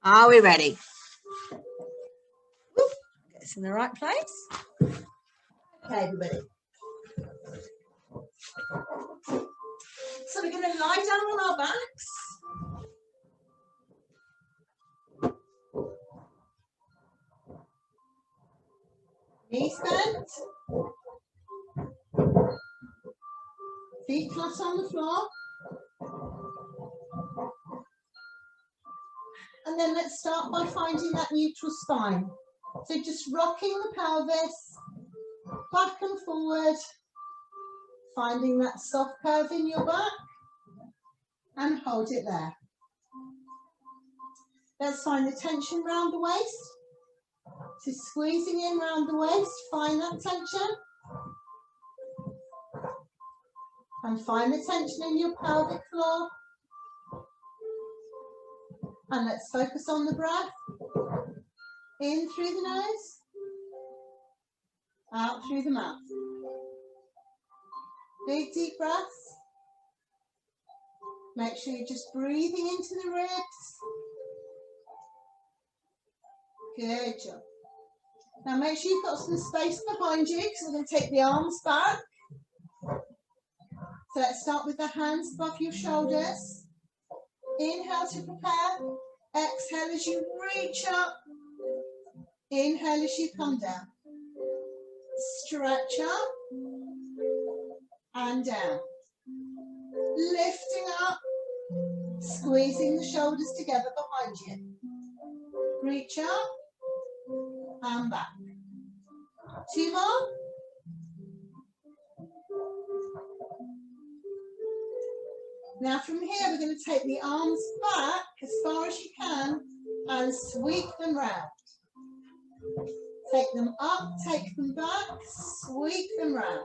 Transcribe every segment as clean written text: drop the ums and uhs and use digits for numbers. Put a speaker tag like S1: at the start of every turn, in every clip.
S1: Are we ready? Whoop, get us in the right place. Okay, everybody. So we're going to lie down on our backs. Knees bent. Feet flat on the floor. And then let's start by finding that neutral spine. So just rocking the pelvis back and forward, finding that soft curve in your back and hold it there. Let's find the tension around the waist. So squeezing in around the waist, find that tension. And find the tension in your pelvic floor. And let's focus on the breath. In through the nose, out through the mouth. Big deep breaths. Make sure you're just breathing into the ribs. Good job. Now make sure you've got some space behind you because we're going to take the arms back. So let's start with the hands above your shoulders. Inhale to prepare. Exhale as you reach up. Inhale as you come down. Stretch up and down. Lifting up. Squeezing the shoulders together behind you. Reach up and back. Two more. Now from here we're going to take the arms back as far as you can and sweep them round. Take them up, take them back, sweep them round.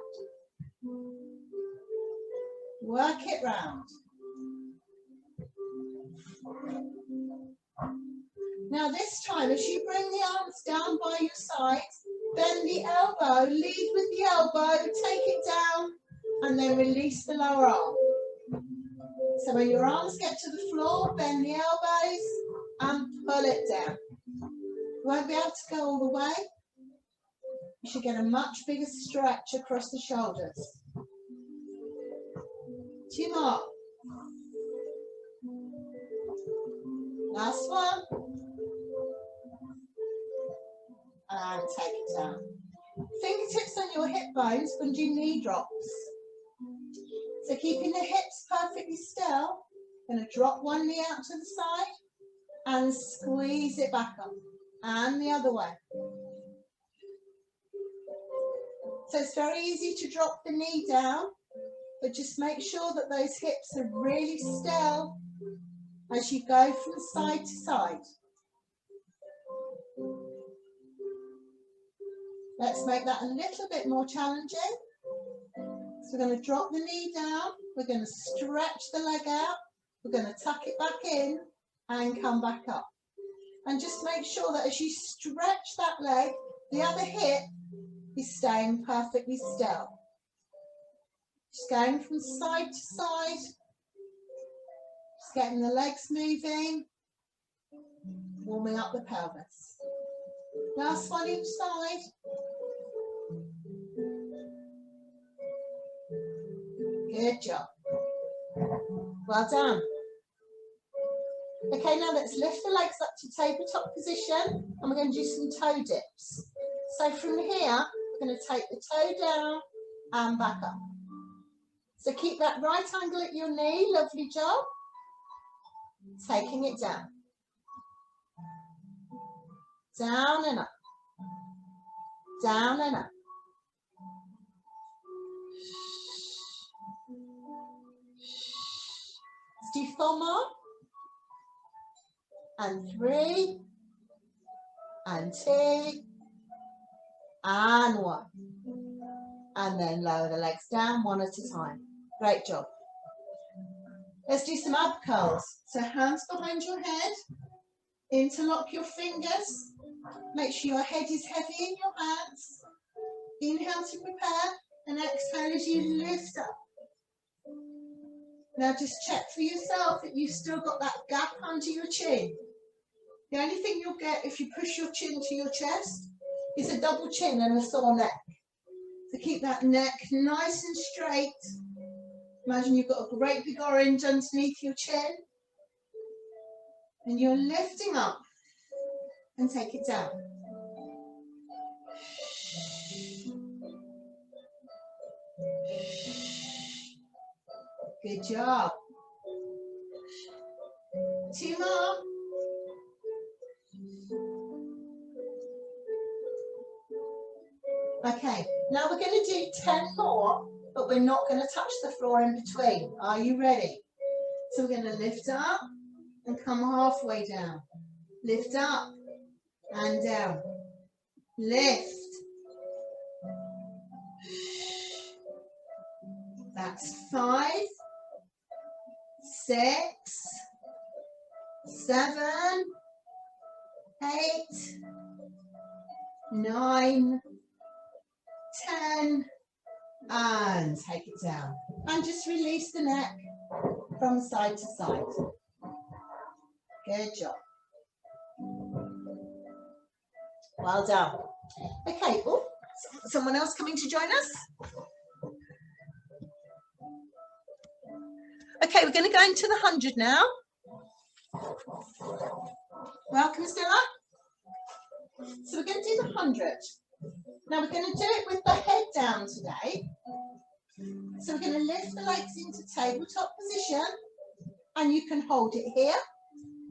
S1: Work it round. Now this time as you bring the arms down by your sides, bend the elbow, lead with the elbow, take it down and then release the lower arm. So when your arms get to the floor, bend the elbows and pull it down. You won't be able to go all the way. You should get a much bigger stretch across the shoulders. Two more. Last one. And take it down. Fingertips on your hip bones and do knee drops. So keeping the hips perfectly still, going to drop one knee out to the side and squeeze it back up. And the other way. So it's very easy to drop the knee down, but just make sure that those hips are really still as you go from side to side. Let's make that a little bit more challenging. So we're going to drop the knee down, we're going to stretch the leg out, we're going to tuck it back in and come back up. And just make sure that as you stretch that leg, the other hip is staying perfectly still. Just going from side to side, just getting the legs moving, warming up the pelvis. Last one each side. Good job. Well done. Okay, now let's lift the legs up to tabletop position and we're going to do some toe dips. So from here, we're going to take the toe down and back up. So keep that right angle at your knee, lovely job. Taking it down. Down and up. Down and up. Let's do 4 more. And 3. And 2. And 1. And then lower the legs down one at a time. Great job. Let's do some ab curls. So hands behind your head. Interlock your fingers. Make sure your head is heavy in your hands. Inhale to prepare and exhale as you lift up. Now just check for yourself that you've still got that gap under your chin. The only thing you'll get if you push your chin to your chest is a double chin and a sore neck. So keep that neck nice and straight. Imagine you've got a great big orange underneath your chin. And you're lifting up and take it down. Good job. 2 more. Okay, now we're going to do 10 more, but we're not going to touch the floor in between. Are you ready? So we're going to lift up and come halfway down. Lift up and down. Lift. That's 5, 6, 7, 8, 9, 10, and take it down. And just release the neck from side to side. Good job. Well done. Okay, oh, someone else coming to join us? Okay, we're going to go into the 100 now. Welcome, Stella. So we're going to do the 100. Now we're going to do it with the head down today. So we're going to lift the legs into tabletop position, and you can hold it here,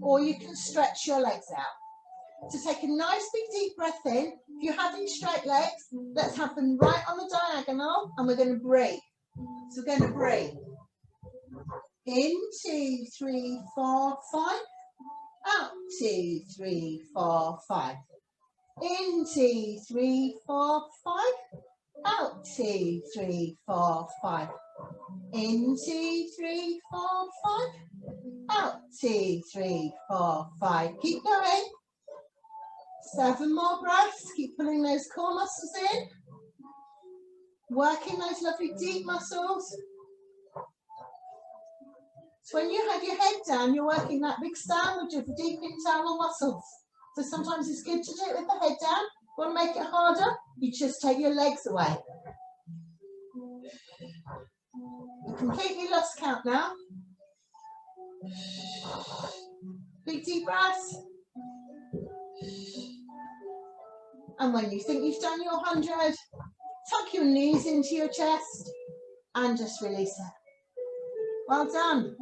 S1: or you can stretch your legs out. So take a nice big deep breath in. If you're having straight legs, let's have them right on the diagonal, and we're going to breathe. So we're going to breathe. In, 2, 3, 4, 5. Out, 2, 3, 4, 5. In, 2, 3, 4, 5. Out, 2, 3, 4, 5. In, 2, 3, 4, 5. Out, 2, 3, 4, 5. Keep going. 7 more breaths. Keep pulling those core muscles in. Working those lovely deep muscles. So when you have your head down, you're working that big sandwich of deep internal muscles. So sometimes it's good to do it with the head down. Want to make it harder? You just take your legs away. You completely lost count now. Big deep breaths. And when you think you've done your 100, tuck your knees into your chest and just release it. Well done.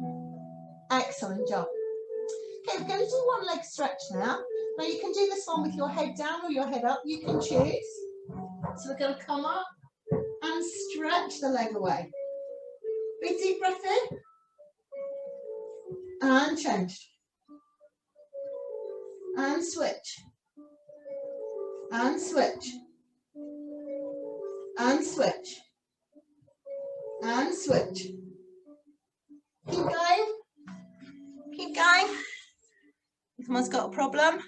S1: Excellent job. Okay, we're going to do one leg stretch now. Now you can do this one with your head down or your head up. You can choose. So we're going to come up and stretch the leg away. Big deep breath in. And change. And switch. And switch. And switch. And switch. Keep going. Keep going. Someone's got a problem.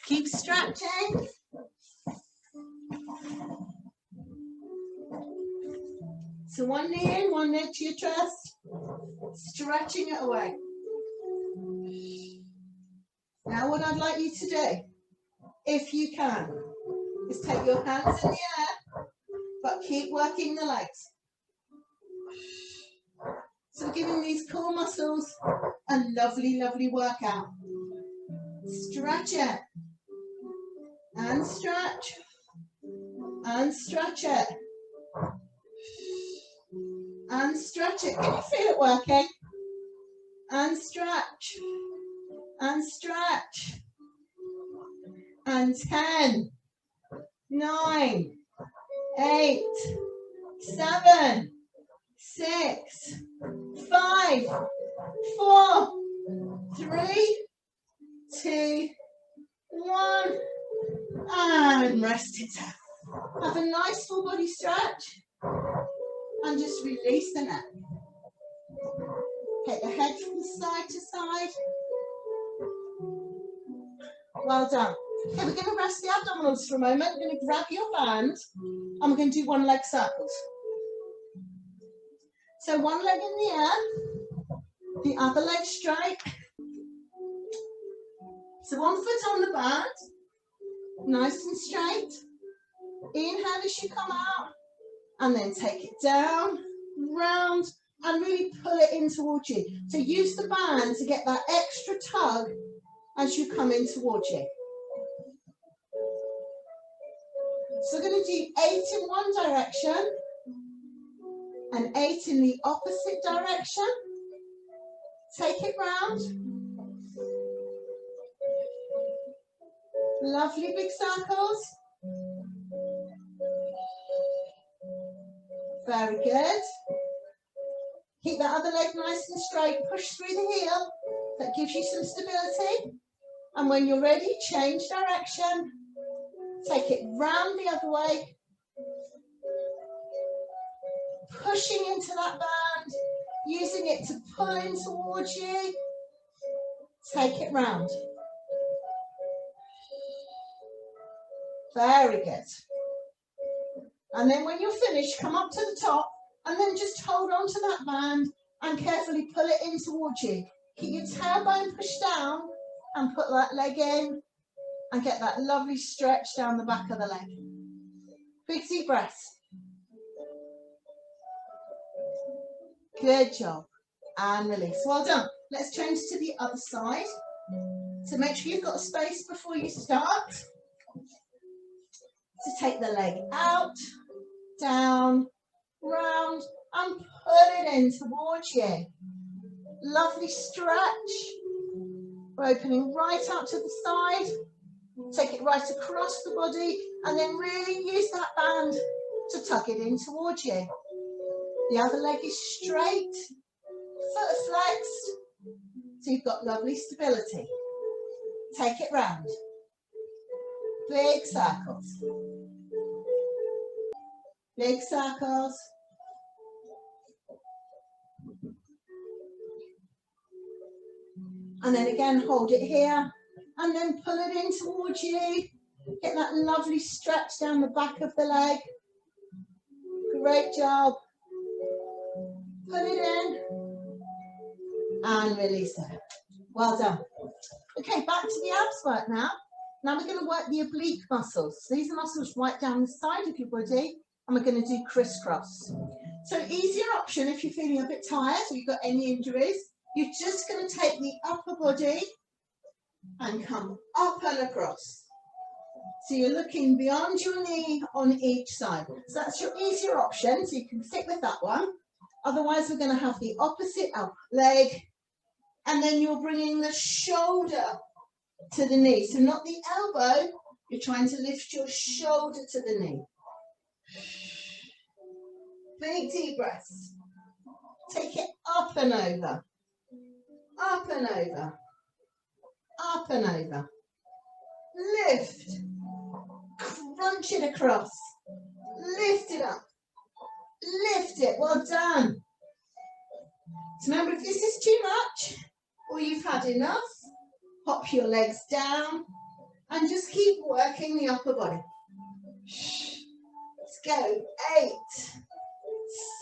S1: Keep stretching. So one knee in, one knee to your chest. Stretching it away. Now what I'd like you to do, if you can, is take your hands in the air, but keep working the legs. So we're giving these core muscles a lovely, lovely workout. Stretch it. And stretch. And stretch it. And stretch it. Can you feel it working? And stretch. And stretch. And 10, 9, 8, 7, 6, 5, 4, 3, 2, 1, and rest it out. Have a nice full body stretch and just release the neck. Take the head from side to side. Well done. Okay, we're going to rest the abdominals for a moment. We're going to grab your band and we're going to do one leg circles. So one leg in the air, The other leg straight. So one foot on the band, nice and straight. Inhale as you come out, and then take it down, round, and really pull it in towards you. So use the band to get that extra tug as you come in towards you. So we're going to do 8 in one direction and 8 in the opposite direction. Take it round. Lovely big circles. Very good. Keep that other leg nice and straight. Push through the heel. That gives you some stability. And when you're ready, change direction. Take it round the other way. Pushing into that band. Using it to pull in towards you. Take it round. Very good. And then when you're finished, come up to the top and then just hold on to that band and carefully pull it in towards you. Keep your tailbone pushed down and put that leg in and get that lovely stretch down the back of the leg. Big deep breaths. Good job. And release. Well done. Let's change to the other side. So make sure you've got space before you start. So take the leg out, down, round, and pull it in towards you. Lovely stretch. We're opening right out to the side. Take it right across the body and then really use that band to tuck it in towards you. The other leg is straight, foot flexed, so you've got lovely stability. Take it round. Big circles. Big circles. And then again, hold it here and then pull it in towards you. Get that lovely stretch down the back of the leg. Great job. Put it in and release it. Well done. Okay, back to the abs work now. Now we're going to work the oblique muscles. So these are muscles right down the side of your body, and we're going to do crisscross. So easier option if you're feeling a bit tired or you've got any injuries, you're just going to take the upper body and come up and across. So you're looking beyond your knee on each side. So that's your easier option, so you can stick with that one. Otherwise, we're going to have the opposite up leg, and then you're bringing the shoulder to the knee. So not the elbow, you're trying to lift your shoulder to the knee. Big deep breaths. Take it up and over. Up and over. Up and over. Lift. Crunch it across. Lift it up. Lift it. Well done. So remember, if this is too much or you've had enough, hop your legs down and just keep working the upper body. Let's go. 8,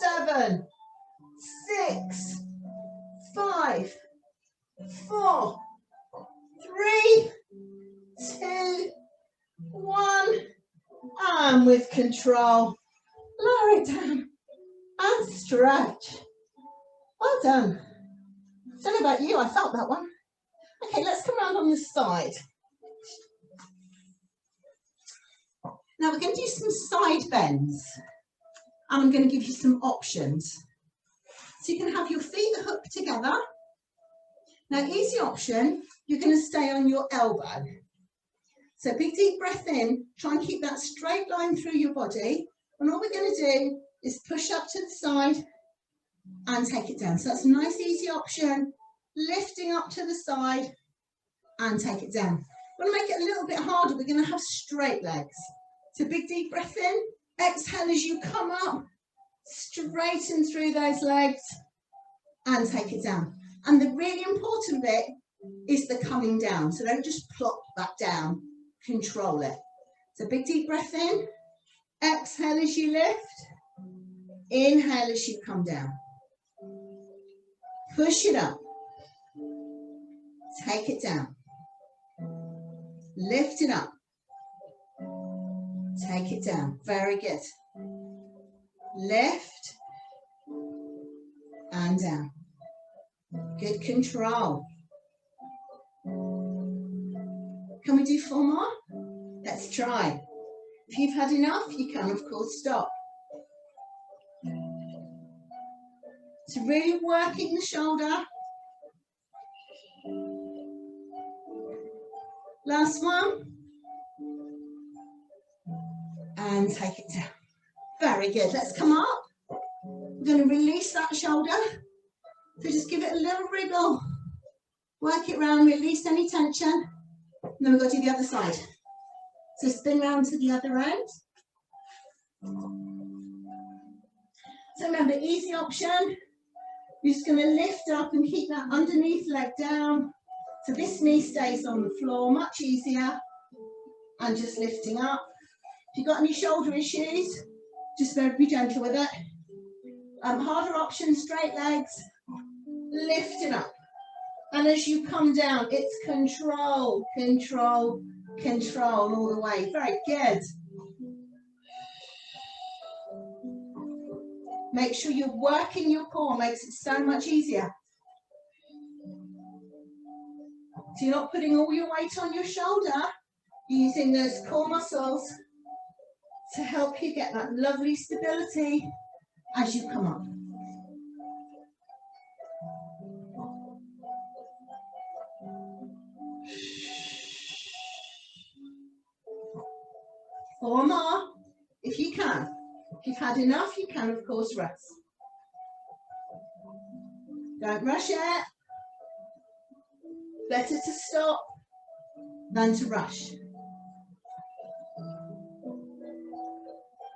S1: 7, 6, 5, 4, 3, 2, 1. And with control, lower it down and stretch. Well done. I don't know about you, I felt that one. Okay, let's come around on the side. Now we're going to do some side bends. And I'm going to give you some options. So you can have your feet hooked together. Now, easy option, you're going to stay on your elbow. So big deep breath in, try and keep that straight line through your body. And all we're going to do is push up to the side and take it down. So that's a nice easy option. Lifting up to the side and take it down. We're going to make it a little bit harder. We're going to have straight legs. So big deep breath in. Exhale as you come up. Straighten through those legs and take it down. And the really important bit is the coming down. So don't just plop that down. Control it. So big deep breath in. Exhale as you lift. Inhale as you come down. Push it up. Take it down. Lift it up. Take it down. Very good. Lift and down. Good control. Can we do 4 more? Let's try. If you've had enough, you can, of course, stop. So really working the shoulder. Last one. And take it down. Very good. Let's come up. We're going to release that shoulder. So just give it a little wriggle. Work it round, release any tension. And then we've got to do the other side. So spin round to the other end. So remember, easy option. You're just going to lift up and keep that underneath leg down. So this knee stays on the floor, much easier. And just lifting up. If you've got any shoulder issues, just be gentle with it. Harder option, straight legs. Lift it up. And as you come down, it's control, control, control all the way. Very good. Make sure you're working your core, makes it so much easier. So you're not putting all your weight on your shoulder, you're using those core muscles to help you get that lovely stability as you come up. Four more, if you can. If you've had enough, you can, of course, rest. Don't rush it. Better to stop than to rush.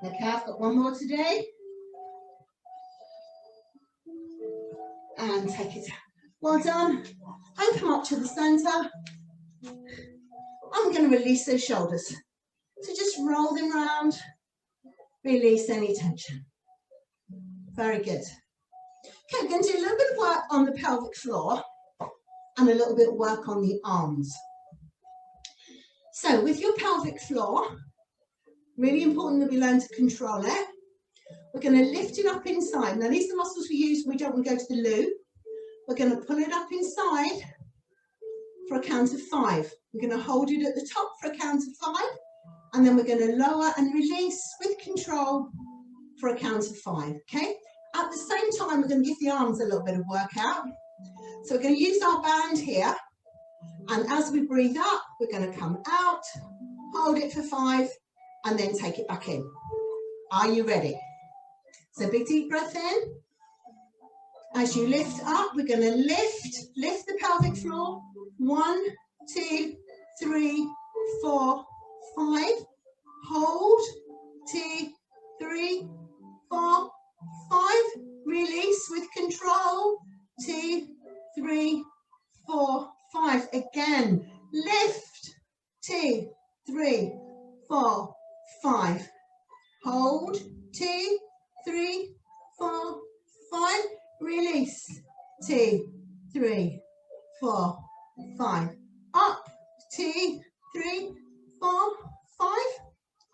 S1: Okay, I've got one more today. And take it down. Well done. And come up to the centre. I'm going to release those shoulders. So just roll them round. Release any tension. Very good. Okay, we're going to do a little bit of work on the pelvic floor and a little bit of work on the arms. So with your pelvic floor, really important that we learn to control it. We're going to lift it up inside. Now these are the muscles we use when we don't want to go to the loo. We're going to pull it up inside for a count of 5. We're going to hold it at the top for a count of 5. And then we're going to lower and release with control for a count of 5, okay? At the same time, we're going to give the arms a little bit of workout. So we're going to use our band here. And as we breathe up, we're going to come out, hold it for 5, and then take it back in. Are you ready? So big deep breath in. As you lift up, we're going to lift the pelvic floor. 1, 2, 3, 4, 5, hold, 2, 3, 4, 5, release with control, 2, 3, 4, 5, again, lift, 2, 3, 4, 5, hold, 2, 3, 4, 5, release, 2, 3, 4, 5, up, 2, 3, 4, 5,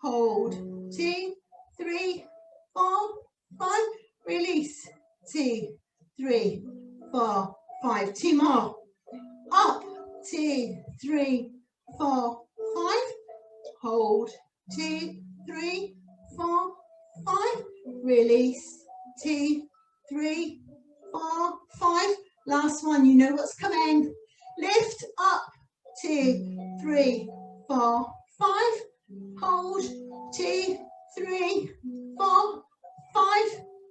S1: hold, 2, 3, 4, 5, release, 2, 3, 4, 5, 2 more, up, 2, 3, 4, 5, hold, 2, 3, 4, 5, release, 2, 3, 4, 5, last one, you know what's coming, lift up, 2, 3, 4, 5, hold, 2, 3, 4, 5,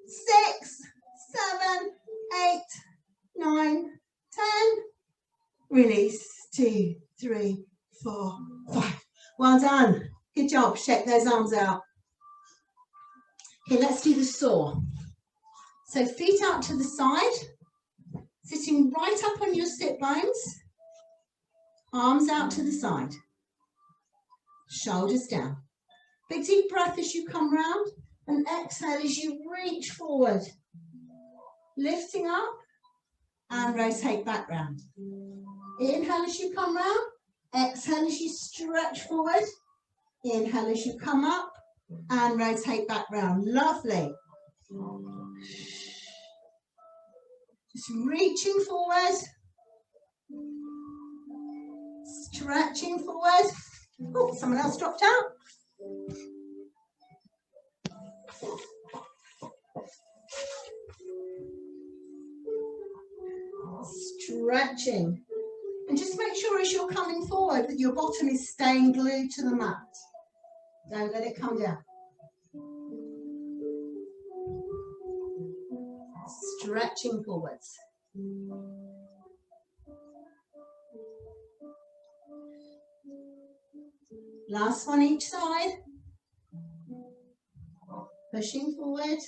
S1: 6, 7, 8, 9, 10, release, 2, 3, 4, 5. Well done. Good job. Shake those arms out. Okay, let's do the saw. So feet out to the side, sitting right up on your sit bones, arms out to the side, shoulders down. Big deep breath as you come round and exhale as you reach forward, lifting up and rotate back round. Inhale as you come round. Exhale as you stretch forward. Inhale as you come up and rotate back round. Lovely. Just reaching forward. Stretching forward. Oh, someone else dropped out. Stretching. And just make sure as you're coming forward that your bottom is staying glued to the mat. Don't let it come down. Stretching forwards. Last one each side. Pushing forward.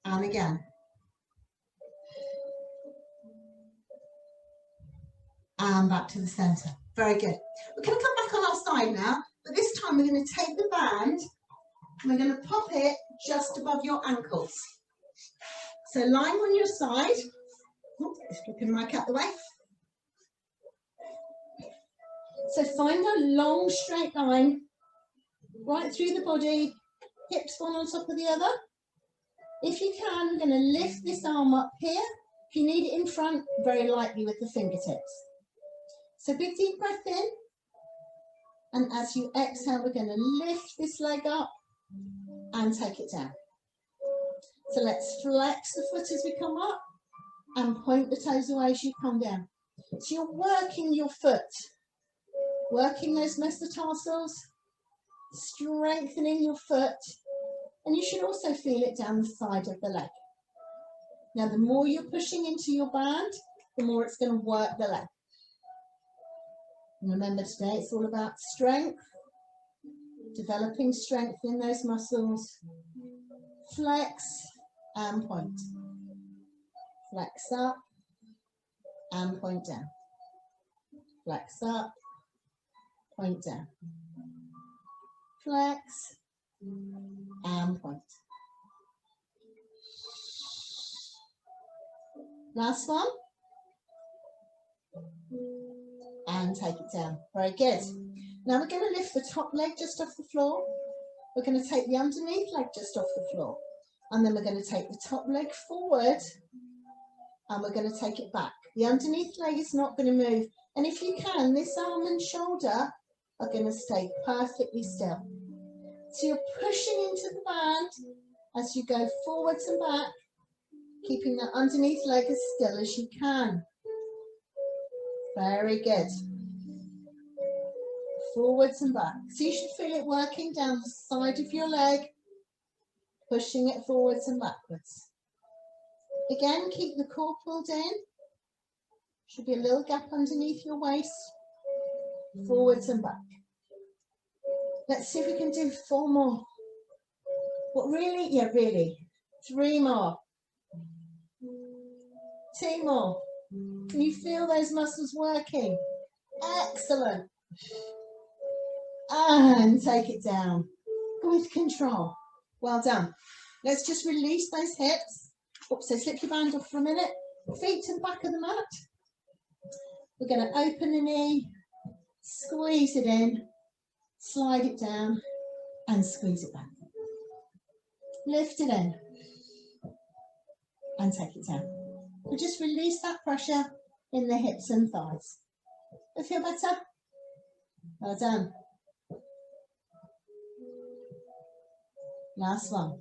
S1: And again. And back to the centre. Very good. We're going to come back on our side now, but this time we're going to take the band and we're going to pop it just above your ankles. So lying on your side, flipping my cat the way. So find a long straight line right through the body, hips one on top of the other. If you can, we're going to lift this arm up here. If you need it in front, very lightly with the fingertips. So big deep breath in, and as you exhale, we're going to lift this leg up and take it down. So let's flex the foot as we come up and point the toes away as you come down. So you're working your foot, working those metatarsals, strengthening your foot, and you should also feel it down the side of the leg. Now, the more you're pushing into your band, the more it's going to work the leg. And remember today, it's all about strength, developing strength in those muscles. Flex and point. Flex up and point down. Flex up, point down. Flex and point. Last one. And take it down. Very good. Now we're going to lift the top leg just off the floor. We're going to take the underneath leg just off the floor. And then we're going to take the top leg forward and we're going to take it back. The underneath leg is not going to move. And if you can, this arm and shoulder are going to stay perfectly still. So you're pushing into the band as you go forwards and back, keeping that underneath leg as still as you can. Very good. Forwards and back. So you should feel it working down the side of your leg, pushing it forwards and backwards. Again, keep the core pulled in. Should be a little gap underneath your waist. Forwards and back. Let's see if we can do 4 more. What, really? Yeah, really. 3 more. 2 more. Can you feel those muscles working? Excellent. And take it down with control. Well done. Let's just release those hips. Oops, so slip your band off for a minute. Feet to the back of the mat. We're going to open the knee, squeeze it in, slide it down, and squeeze it back. Lift it in, and take it down. We'll just release that pressure in the hips and thighs. Do you feel better? Well done. Last one.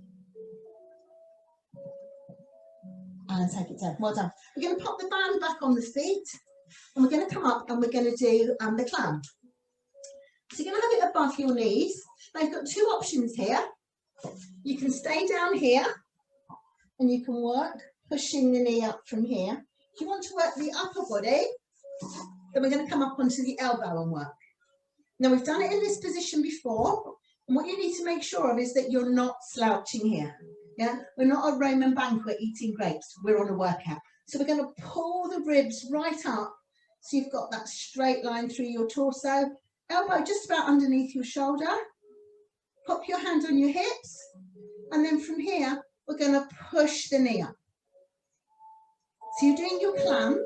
S1: And take it down. Well done. We're going to pop the band back on the feet, and we're going to come up and we're going to do the clown. So you're going to have it above your knees. Now you've got 2 options here. You can stay down here, and you can work pushing the knee up from here. If you want to work the upper body, then we're going to come up onto the elbow and work. Now we've done it in this position before, and what you need to make sure of is that you're not slouching here. Yeah, we're not a Roman banquet eating grapes. We're on a workout. So we're going to pull the ribs right up, so you've got that straight line through your torso. Elbow just about underneath your shoulder. Pop your hand on your hips, and then from here we're going to push the knee up. So you're doing your clam,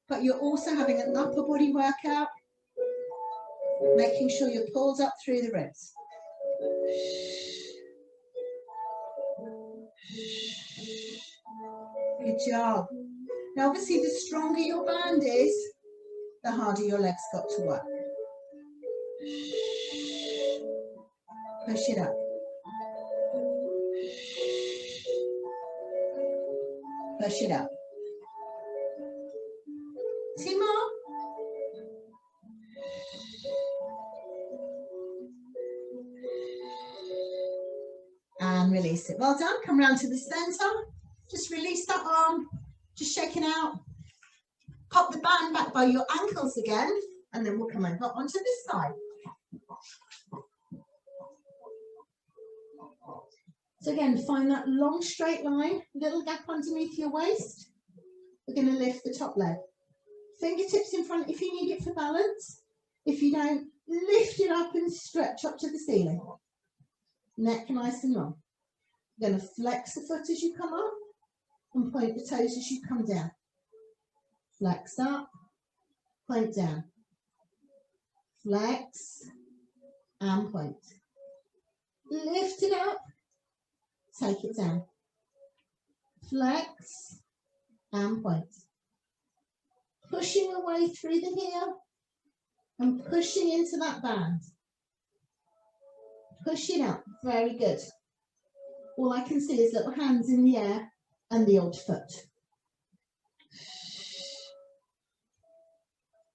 S1: but you're also having an upper body workout, making sure you're pulled up through the ribs. Good job. Now obviously the stronger your band is, the harder your legs got to work. Push it up. Push it up. 2 more. And release it. Well done. Come round to the centre. Just release that arm. Just shaking out. Pop the band back by your ankles again. And then we'll come over onto this side. So again, find that long straight line. Little gap underneath your waist. We're going to lift the top leg. Fingertips in front if you need it for balance. If you don't, lift it up and stretch up to the ceiling. Neck nice and long. You're going to flex the foot as you come up and point the toes as you come down. Flex up, point down. Flex and point. Lift it up, take it down. Flex and point. Pushing away through the heel and pushing into that band. Push it up, very good. All I can see is little hands in the air and the odd foot.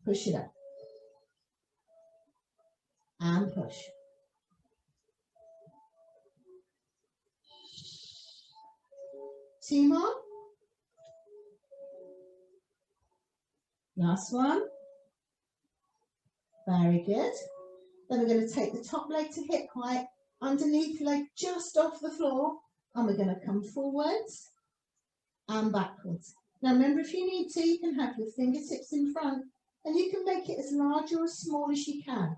S1: Push it up. And push. Two more. Last one. Very good. Then we're going to take the top leg to hip height, underneath leg just off the floor, and we're going to come forwards and backwards. Now remember, if you need to, you can have your fingertips in front, and you can make it as large or as small as you can.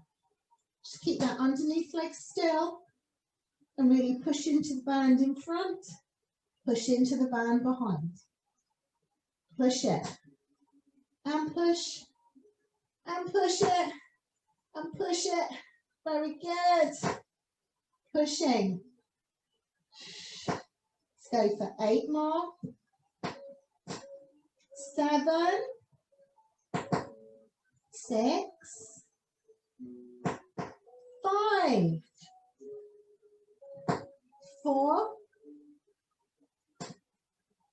S1: Just keep that underneath leg still, and really push into the band in front, push into the band behind. Push it, and push, and push it, and push it. Very good. Pushing. Let's go for 8 more. 7, 6, 5, 4,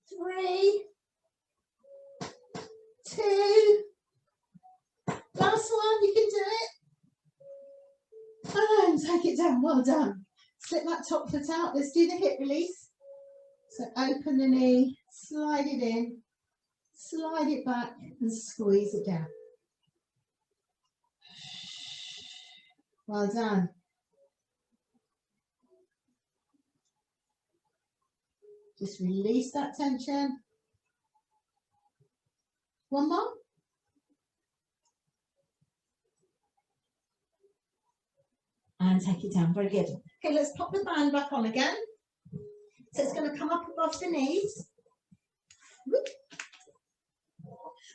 S1: 3, 2. Last one, you can do it. And take it down, well done. Slip that top foot out. Let's do the hip release. So open the knee, slide it in, slide it back and squeeze it down. Well done. Just release that tension. One more. And take it down, very good. Okay, let's pop the band back on again. So it's going to come up above the knees. Whoop.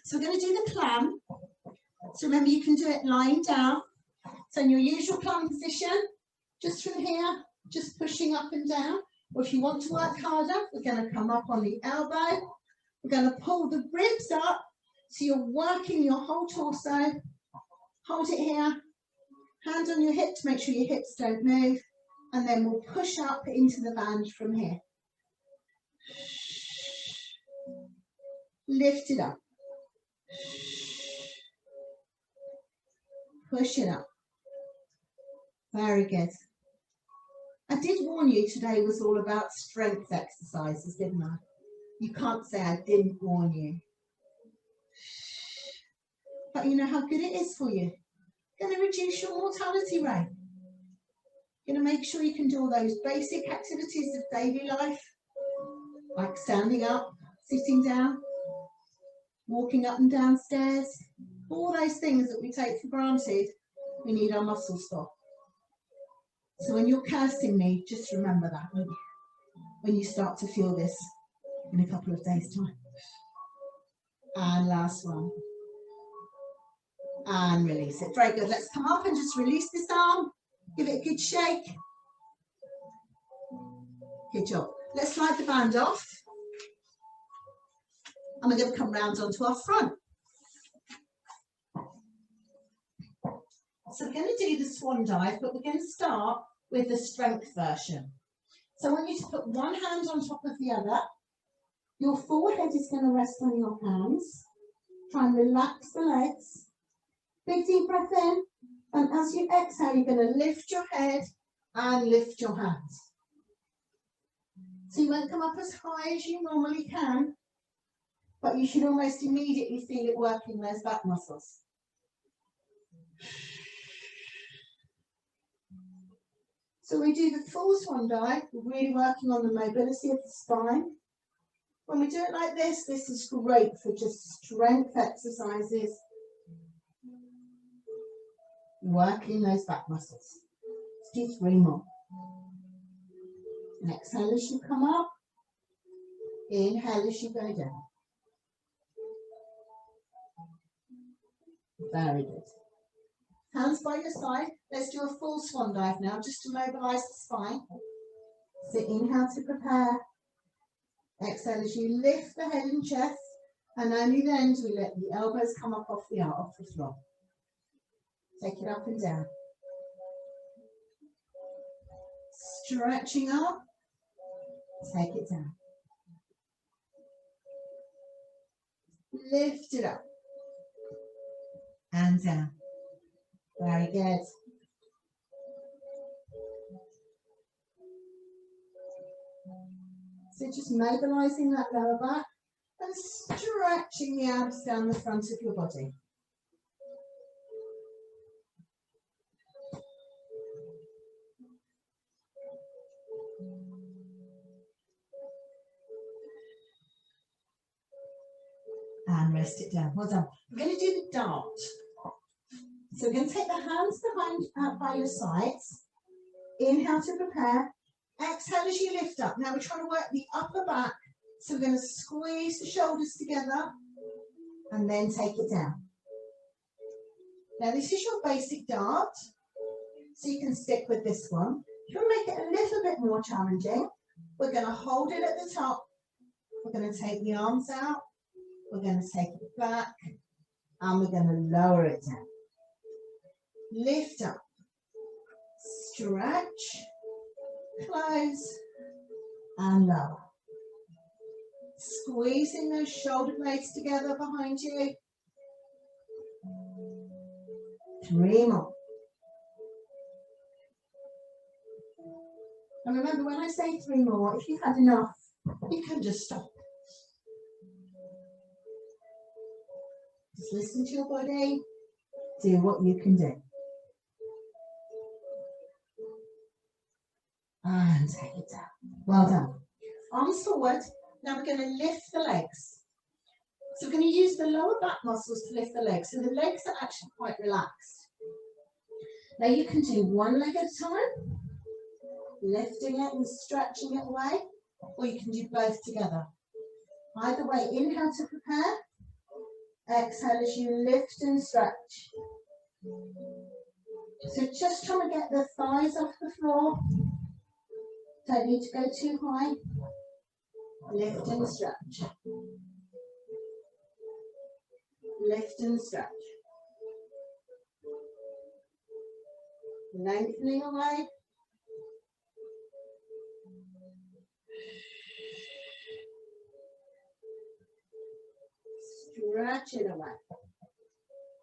S1: So we're going to do the clam. So remember, you can do it lying down. So in your usual clam position, just from here, just pushing up and down. Or if you want to work harder, we're going to come up on the elbow. We're going to pull the ribs up. So you're working your whole torso. Hold it here. Hand on your hip to make sure your hips don't move, and then we'll push up into the band from here. Lift it up. Push it up. Very good. I did warn you today was all about strength exercises, didn't I? You can't say I didn't warn you. But you know how good it is for you. Going to reduce your mortality rate. Going to make sure you can do all those basic activities of daily life, like standing up, sitting down, walking up and down stairs, all those things that we take for granted, we need our muscles for. So when you're cursing me, just remember that when you start to feel this in a couple of days' time. And last one. and release it. Very good. Let's come up and just release this arm. Give it a good shake. Good job. Let's slide the band off. And we're going to come round onto our front. So we're going to do the swan dive, but we're going to start with the strength version. So I want you to put one hand on top of the other. Your forehead is going to rest on your hands. Try and relax the legs. Big deep breath in. And as you exhale, you're going to lift your head and lift your hands. So you won't come up as high as you normally can, but you should almost immediately feel it working those back muscles. So we do the full swan dive, we're really working on the mobility of the spine. When we do it like this is great for just strength exercises, working those back muscles. Let's do 3 more. And exhale as you come up, inhale as you go down. Very good. Hands by your side. Let's do a full swan dive now, just to mobilise the spine. So inhale to prepare. Exhale as you lift the head and chest, and only then do we let the elbows come up off the floor. Take it up and down. Stretching up. Take it down. Lift it up. And down. Very good. So just mobilising that lower back and stretching the abs down the front of your body. And rest it down. Well done. We're going to do the dart. So we're going to take the hands behind by your sides. Inhale to prepare. Exhale as you lift up. Now we're trying to work the upper back. So we're going to squeeze the shoulders together and then take it down. Now this is your basic dart. So you can stick with this one. If you want to make it a little bit more challenging, we're going to hold it at the top. We're going to take the arms out. We're going to take it back. And we're going to lower it down. Lift up, stretch, close, and lower. Squeezing those shoulder blades together behind you. 3 more. And remember, when I say 3 more, if you've had enough, you can just stop. Just listen to your body. Do what you can do. And take it down. Well done. Arms forward. Now we're going to lift the legs. So we're going to use the lower back muscles to lift the legs. So the legs are actually quite relaxed. Now you can do one leg at a time, lifting it and stretching it away, or you can do both together. Either way, inhale to prepare. Exhale as you lift and stretch. So just trying to get the thighs off the floor. Don't need to go too high. Lift and stretch. Lift and stretch. Lengthening away. Stretch it away.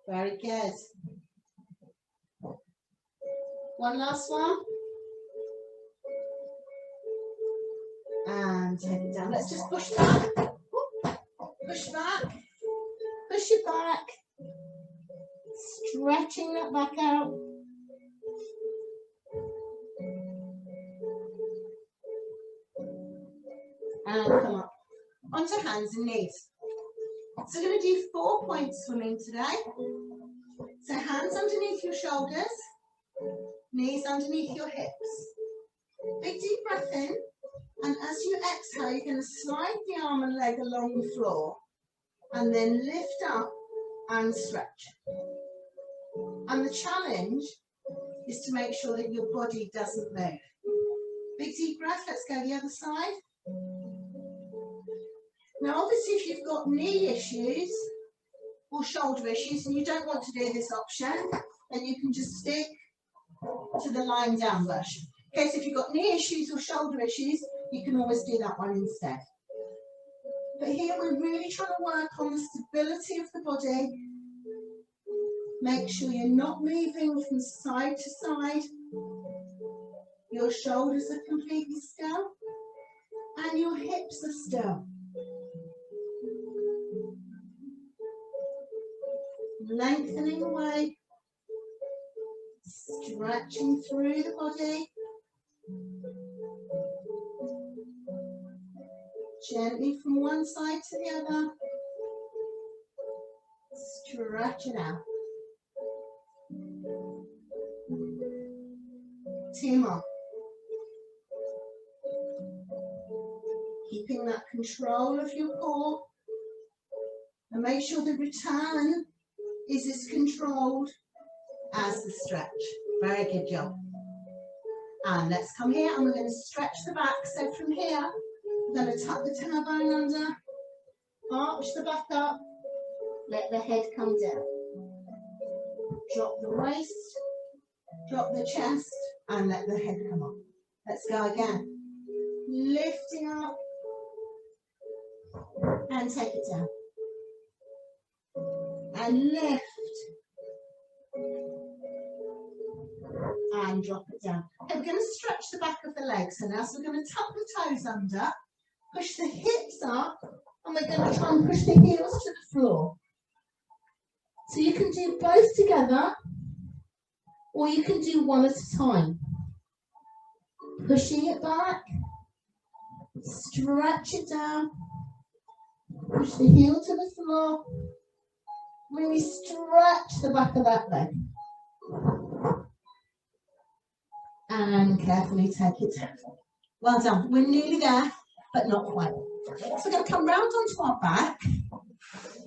S1: Very good. One last one. And take it down. Let's just push back. Push back. Push it back. Stretching that back out. And come up. Onto hands and knees. So we're going to do 4 points swimming today. So hands underneath your shoulders. Knees underneath your hips. Big deep breath in. And as you exhale, you're going to slide the arm and leg along the floor. And then lift up and stretch. And the challenge is to make sure that your body doesn't move. Big deep breath, let's go the other side. Now obviously if you've got knee issues or shoulder issues and you don't want to do this option, then you can just stick to the lying down version. Okay, so if you've got knee issues or shoulder issues, you can always do that one instead. But here we're really trying to work on the stability of the body. Make sure you're not moving from side to side. Your shoulders are completely still and your hips are still. Lengthening away, stretching through the body. Gently from one side to the other. Stretch it out. 2 more. Keeping that control of your core. And make sure the return is as controlled as the stretch. Very good job. And let's come here and we're going to stretch the back. So from here, we're going to tuck the tailbone under, arch the back up, let the head come down. Drop the waist, drop the chest, and let the head come up. Let's go again. Lifting up, and take it down. And lift. And drop it down. Okay, we're going to stretch the back of the legs. So now so we're going to tuck the toes under, push the hips up, and we're going to try and push the heels to the floor. So you can do both together, or you can do one at a time. Pushing it back, stretch it down, push the heel to the floor, really stretch the back of that leg. And carefully take it down. Well done. We're nearly there, but not quite. So we're going to come round onto our back.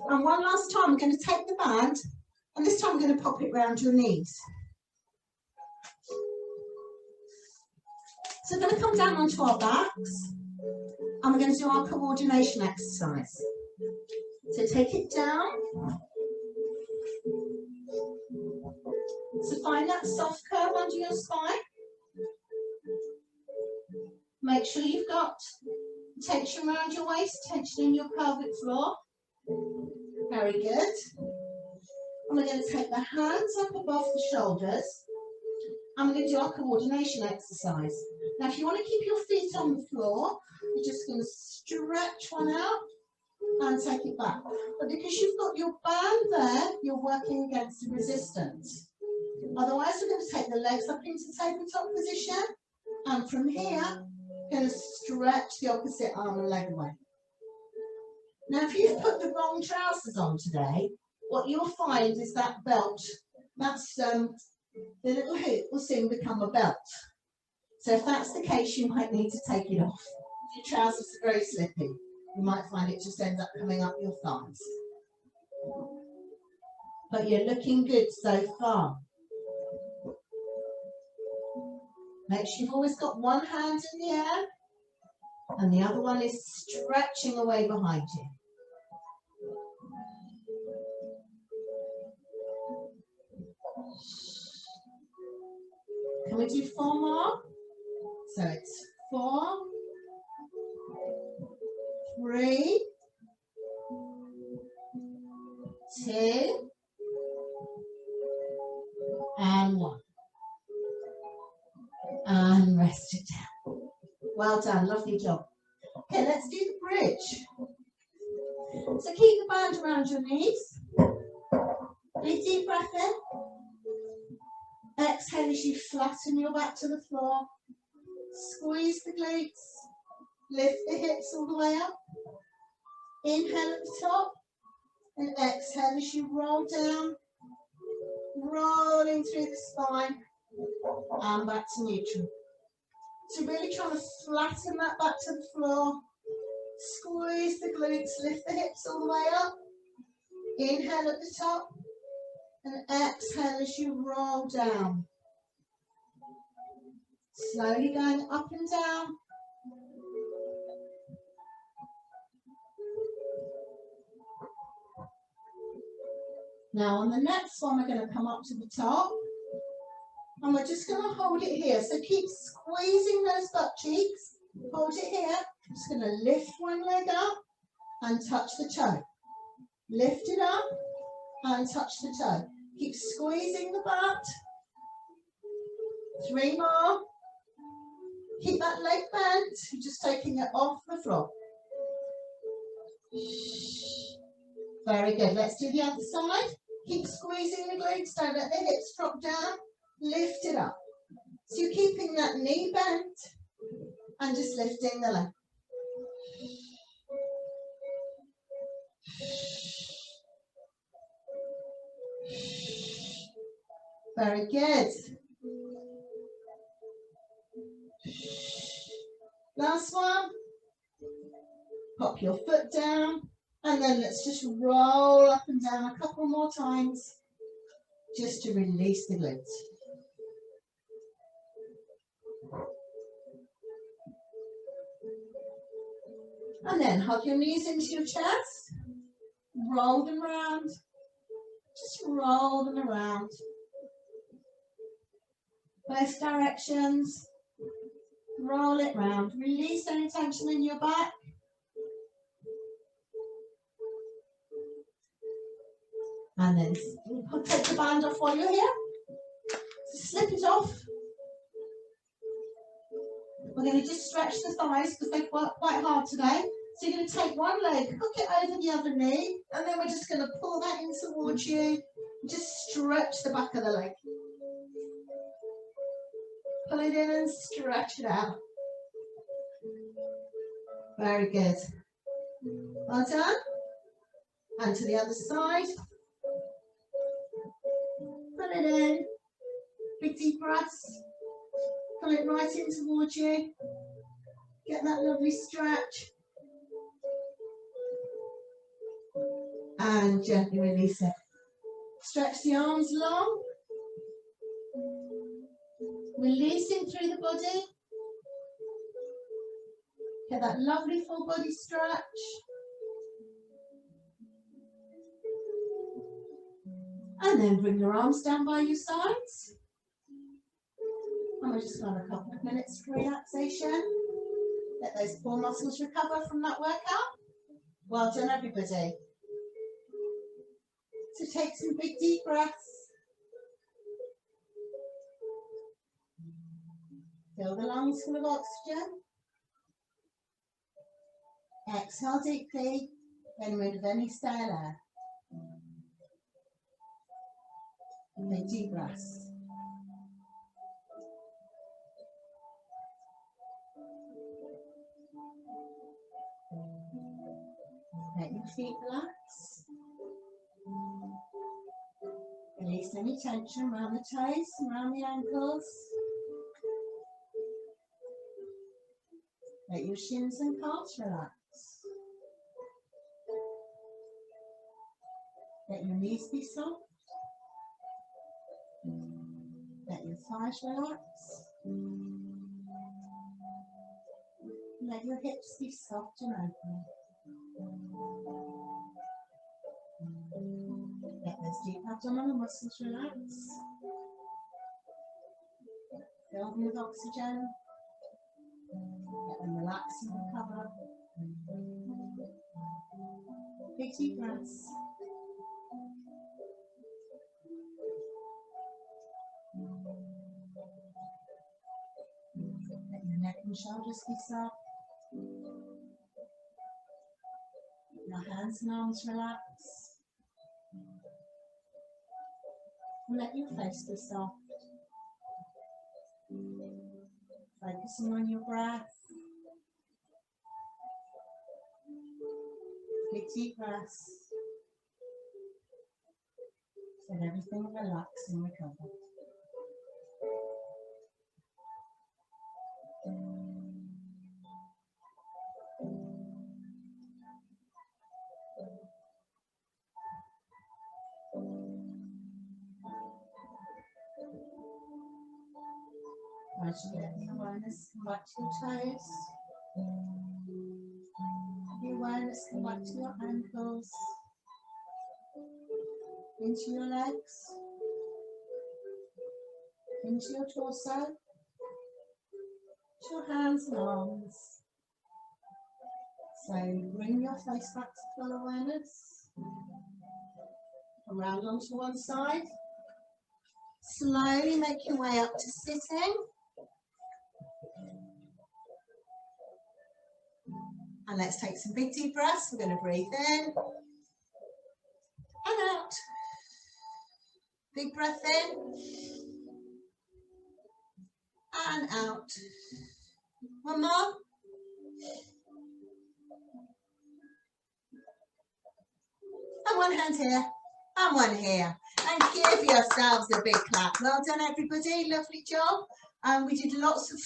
S1: And one last time, we're going to take the band, and this time we're going to pop it round your knees. So we're going to come down onto our backs, and we're going to do our coordination exercise. So take it down. So find that soft curve under your spine. Make sure you've got tension around your waist, tension in your pelvic floor. Very good. And we're going to take the hands up above the shoulders. And we're going to do our coordination exercise. Now, if you want to keep your feet on the floor, you're just going to stretch one out and take it back. But because you've got your band there, you're working against the resistance. Otherwise, we're going to take the legs up into tabletop position. And from here, we're going to stretch the opposite arm and leg away. Now, if you've put the wrong trousers on today, what you'll find is that belt, that's the little hoop will soon become a belt. So if that's the case, you might need to take it off. If your trousers are very slippy, you might find it just ends up coming up your thighs. But you're looking good so far. Make sure you've always got one hand in the air and the other one is stretching away behind you. Can we do 4 more? So it's 4, 3, 2, and 1. And rest it down. Well done, lovely job. Okay, let's do the bridge. So keep the band around your knees. Big deep breath in. Exhale as you flatten your back to the floor. Squeeze the glutes. Lift the hips all the way up. Inhale at the top. And exhale as you roll down. Rolling through the spine. And back to neutral. So really trying to flatten that back to the floor. Squeeze the glutes. Lift the hips all the way up. Inhale at the top. And exhale as you roll down. Slowly going up and down. Now on the next one, we're going to come up to the top. And we're just going to hold it here. So keep squeezing those butt cheeks. Hold it here. I'm just going to lift one leg up and touch the toe. Lift it up and touch the toe. Keep squeezing the butt. 3 more. Keep that leg bent. You're just taking it off the floor. Very good. Let's do the other side. Keep squeezing the glutes. Don't let the hips drop down. Lift it up. So you're keeping that knee bent and just lifting the leg. Very good. Last one. Pop your foot down and then let's just roll up and down a couple more times just to release the glutes. And then hug your knees into your chest. Roll them around. Just roll them around. Both directions. Roll it round. Release any tension in your back. And then take the band off while you're here. Slip it off. We're going to just stretch the thighs because they've worked quite hard today. So you're going to take one leg, hook it over the other knee, and then we're just going to pull that in towards you. Just stretch the back of the leg. Pull it in and stretch it out. Very good. Well done. And to the other side. Pull it in. Big deep breaths. Pull it right in towards you. Get that lovely stretch. And gently release it. Stretch the arms long. Releasing through the body. Get that lovely full body stretch. And then bring your arms down by your sides. And we're just going to have a couple of minutes for relaxation. Let those core muscles recover from that workout. Well done, everybody. So take some big deep breaths. Fill the lungs full of oxygen. Exhale deeply, getting rid of any stale air. Big deep breaths. Let your feet relax. Release any tension around the toes, around the ankles. Let your shins and calves relax. Let your knees be soft. Let your thighs relax. Let your hips be soft and open. Let those deep abdominal muscles relax. Fill them with oxygen. Let them relax and recover. Big deep breaths. Let your neck and shoulders be soft. Your hands and arms relax. And let your face be soft. Focusing on your breath. Big deep breaths. Let everything relax and recover. Gradually let the awareness come back to your toes. The awareness come back to your ankles, into your legs, into your torso, to your hands and arms. So bring your face back to full awareness. Around onto one side. Slowly make your way up to sitting. And let's take some big deep breaths. We're going to breathe in and out. Big breath in and out. One more. And one hand here and one here. And give yourselves a big clap. Well done, everybody. Lovely job. We did lots of